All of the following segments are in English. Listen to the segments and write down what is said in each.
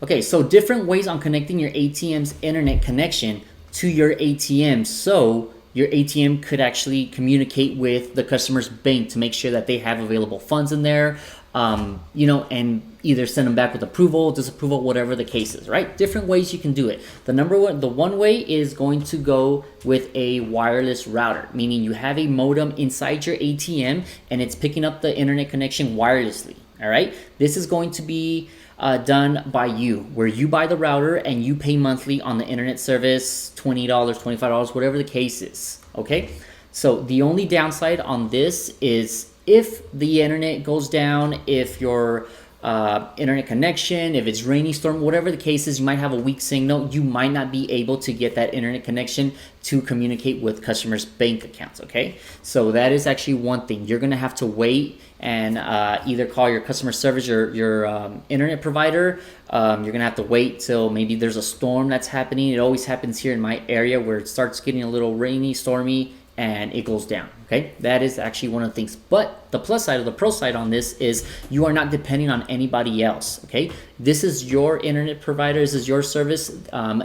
Okay, so different ways on connecting your ATM's internet connection to your ATM, so your ATM could actually communicate with the customer's bank to make sure that they have available funds in there, and either send them back with approval, disapproval, whatever the case is, right? Different ways you can do it. The one way is going to go with a wireless router, meaning you have a modem inside your ATM and it's picking up the internet connection wirelessly. All right, this is going to be done by you, where you buy the router and you pay monthly on the internet service, $20, $25, whatever the case is. Okay, so the only downside on this is if the internet goes down, if your internet connection, if it's rainy storm, whatever the case is, you might have a weak signal. You might not be able to get that internet connection to communicate with customers' bank accounts. Okay, so that is actually one thing. You're gonna have to wait and either call your customer service, your internet provider. You're gonna have to wait till maybe there's a storm that's happening. It always happens here in my area where it starts getting a little rainy, stormy, and it goes down. Okay, that is actually one of the things. But the plus side, or the pro side on this, is you are not depending on anybody else. Okay, this is your internet provider. This is your service.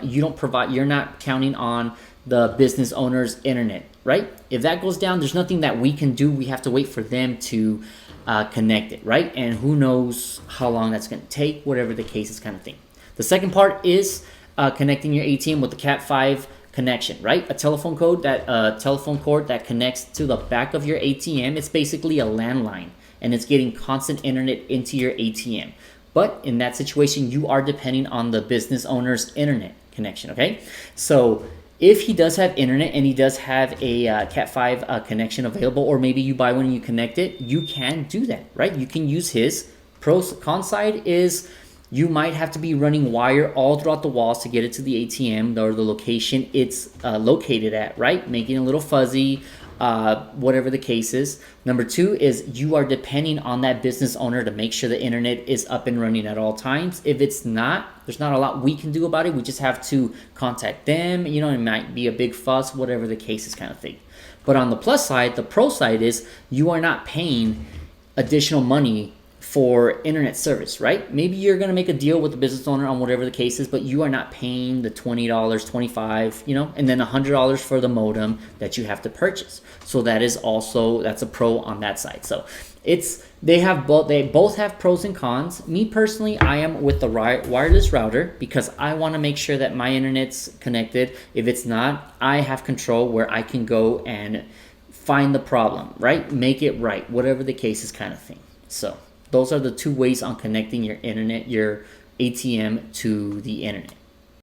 You're not counting on the business owner's internet, right? If that goes down, there's nothing that we can do. We have to wait for them to connect it, right? And who knows how long that's going to take, whatever the case is, kind of thing. The second part is connecting your ATM with the Cat5 connection, right? A telephone cord that connects to the back of your ATM. It's basically a landline, and it's getting constant internet into your ATM. But in that situation, you are depending on the business owner's internet connection. Okay, so if he does have internet and he does have a Cat5 connection available, or maybe you buy one and you connect it, you can do that, right? You can use his. Con side is you might have to be running wire all throughout the walls to get it to the ATM or the location it's located at, right? Making it a little fuzzy, whatever the case is. Number two is you are depending on that business owner to make sure the internet is up and running at all times. If it's not, there's not a lot we can do about it. We just have to contact them. It might be a big fuss, whatever the case is, kind of thing. But on the plus side, the pro side is you are not paying additional money for internet service, right? Maybe you're going to make a deal with the business owner on whatever the case is, but you are not paying the $20, $25, and then $100 for the modem that you have to purchase. So that's a pro on that side. So they both have pros and cons. Me personally, I am with the wireless router because I want to make sure that my internet's connected. If it's not, I have control where I can go and find the problem, right? Make it right, whatever the case is, kind of thing. So those are the two ways on connecting your ATM to the internet.